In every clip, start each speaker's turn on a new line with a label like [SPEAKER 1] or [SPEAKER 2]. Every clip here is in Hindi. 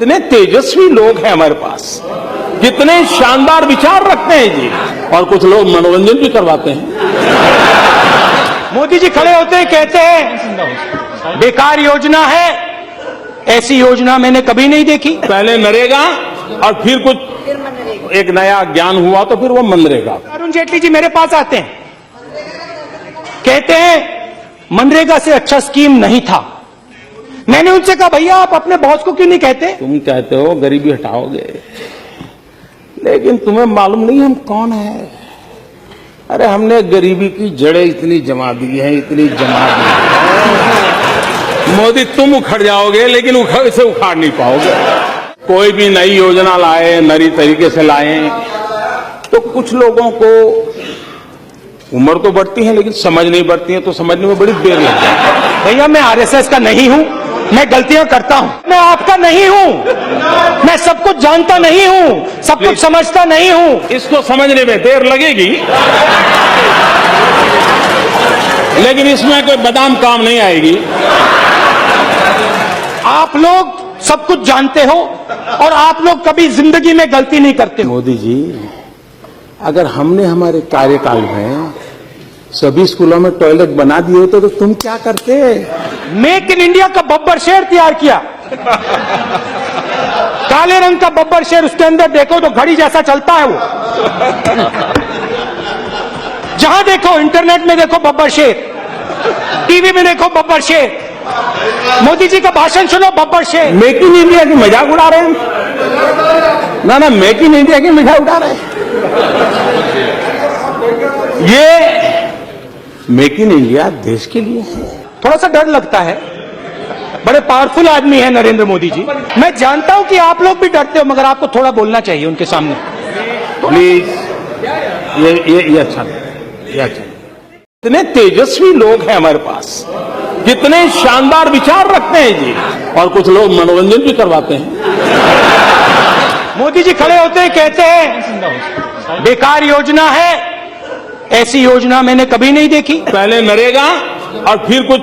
[SPEAKER 1] कितने तेजस्वी लोग हैं हमारे पास, कितने शानदार विचार रखते हैं जी। और कुछ लोग मनोरंजन भी करवाते हैं।
[SPEAKER 2] मोदी जी खड़े होते हैं, कहते हैं बेकार योजना है, ऐसी योजना मैंने कभी नहीं देखी।
[SPEAKER 1] पहले नरेगा और फिर कुछ एक नया ज्ञान हुआ तो फिर वो मनरेगा।
[SPEAKER 2] अरुण जेटली जी मेरे पास आते हैं, कहते हैं मनरेगा से अच्छा स्कीम नहीं था। मैंने उनसे कहा भैया आप अपने बॉस को क्यों नहीं कहते?
[SPEAKER 1] तुम कहते हो गरीबी हटाओगे, लेकिन तुम्हें मालूम नहीं हम कौन है। अरे हमने गरीबी की जड़ें इतनी जमा दी हैं, इतनी जमा दी हैं। मोदी तुम उखड़ जाओगे लेकिन इसे उखाड़ नहीं पाओगे। कोई भी नई योजना लाए, नई तरीके से लाए तो कुछ लोगों को उम्र तो बढ़ती है लेकिन समझ नहीं बढ़ती है, तो समझने में बड़ी देर लगती है।
[SPEAKER 2] भैया मैं आरएसएस का नहीं हूं, मैं गलतियां करता हूं। मैं आपका नहीं हूं, मैं सब कुछ जानता नहीं हूं, सब कुछ समझता नहीं हूं।
[SPEAKER 1] इसको समझने में देर लगेगी, लेकिन इसमें कोई बादाम काम नहीं आएगी।
[SPEAKER 2] आप लोग सब कुछ जानते हो और आप लोग कभी जिंदगी में गलती नहीं करते।
[SPEAKER 1] मोदी जी, अगर हमने हमारे कार्यकाल में सभी स्कूलों में टॉयलेट बना दिए होते तो तुम क्या करते?
[SPEAKER 2] मेक इन इंडिया का बब्बर शेर तैयार किया, काले रंग का बब्बर शेर, उसके अंदर देखो तो घड़ी जैसा चलता है वो। जहां देखो, इंटरनेट में देखो बब्बर शेर, टीवी में देखो बब्बर शेर, मोदी जी का भाषण सुनो बब्बर शेर।
[SPEAKER 1] मेक इन इंडिया की मजाक उड़ा रहे हैं ना, मेक इन इंडिया की मजाक उड़ा रहे हैं। ये मेक इन इंडिया देश के लिए है।
[SPEAKER 2] थोड़ा सा डर लगता है, बड़े पावरफुल आदमी है नरेंद्र मोदी जी। मैं जानता हूं कि आप लोग भी डरते हो, मगर आपको थोड़ा बोलना चाहिए उनके सामने।
[SPEAKER 1] प्लीज, ये अच्छा नहीं, ये अच्छा नहीं। कितने तेजस्वी लोग हैं हमारे पास, कितने शानदार विचार रखते हैं जी। और कुछ लोग मनोरंजन भी करवाते हैं।
[SPEAKER 2] मोदी जी खड़े होते हैं, कहते हैं बेकार योजना है, ऐसी योजना मैंने कभी नहीं देखी।
[SPEAKER 1] पहले नरेगा और फिर कुछ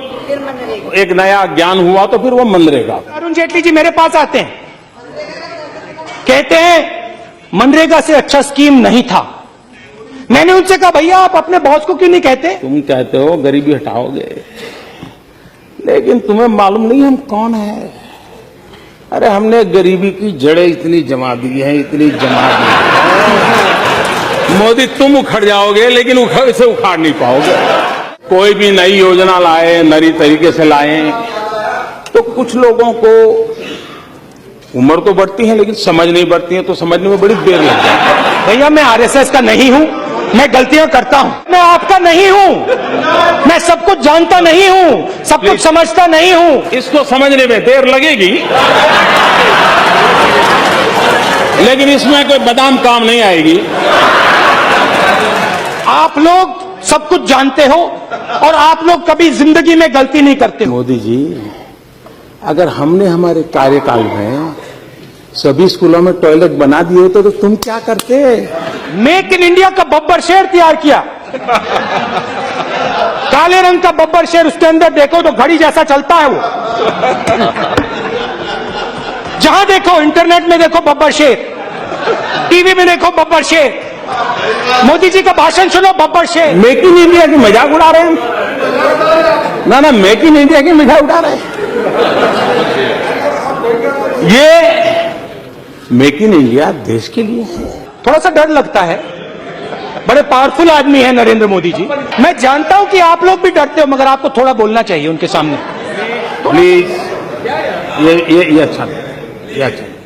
[SPEAKER 1] एक नया ज्ञान हुआ तो फिर वो मनरेगा।
[SPEAKER 2] अरुण जेटली जी मेरे पास आते हैं, कहते हैं मनरेगा से अच्छा स्कीम नहीं था। मैंने उनसे कहा भैया आप अपने बॉस को क्यों नहीं कहते?
[SPEAKER 1] तुम कहते हो गरीबी हटाओगे, लेकिन तुम्हें मालूम नहीं हम कौन है। अरे हमने गरीबी की जड़ें इतनी जमा दी हैं, इतनी जमा दी हैं। मोदी तुम उखड़ जाओगे लेकिन इसे उखाड़ नहीं पाओगे। कोई भी नई योजना लाए, नई तरीके से लाए तो कुछ लोगों को उम्र तो बढ़ती है लेकिन समझ नहीं बढ़ती है, तो समझने में बड़ी देर लगती है।
[SPEAKER 2] भैया मैं आरएसएस का नहीं हूं, मैं गलतियां करता हूं। मैं आपका नहीं हूं, मैं सब कुछ जानता नहीं हूं, सब कुछ समझता नहीं हूं।
[SPEAKER 1] इसको समझने में देर लगेगी, लेकिन इसमें कोई बादाम काम नहीं आएगी।
[SPEAKER 2] आप लोग सब कुछ जानते हो और आप लोग कभी जिंदगी में गलती नहीं करते।
[SPEAKER 1] मोदी जी, अगर हमने हमारे कार्यकाल में सभी स्कूलों में टॉयलेट बना दिए होते तो तुम क्या करते?
[SPEAKER 2] मेक इन इंडिया का बब्बर शेर तैयार किया, काले रंग का बब्बर शेर, उसके अंदर देखो तो घड़ी जैसा चलता है वो। जहां देखो, इंटरनेट में देखो बब्बर शेर, टीवी में देखो बब्बर शेर, मोदी जी का भाषण सुनो बब्बर शेर।
[SPEAKER 1] मेक इन इंडिया की मजाक उड़ा रहे हैं ना, मेक इन इंडिया की मजाक उड़ा रहे हैं। ये मेक इन इंडिया देश के लिए है।
[SPEAKER 2] थोड़ा सा डर लगता है, बड़े पावरफुल आदमी है नरेंद्र मोदी जी। मैं जानता हूं कि आप लोग भी डरते हो, मगर आपको थोड़ा बोलना चाहिए उनके सामने।
[SPEAKER 1] प्लीज, ये अच्छा नहीं, ये अच्छा नहीं।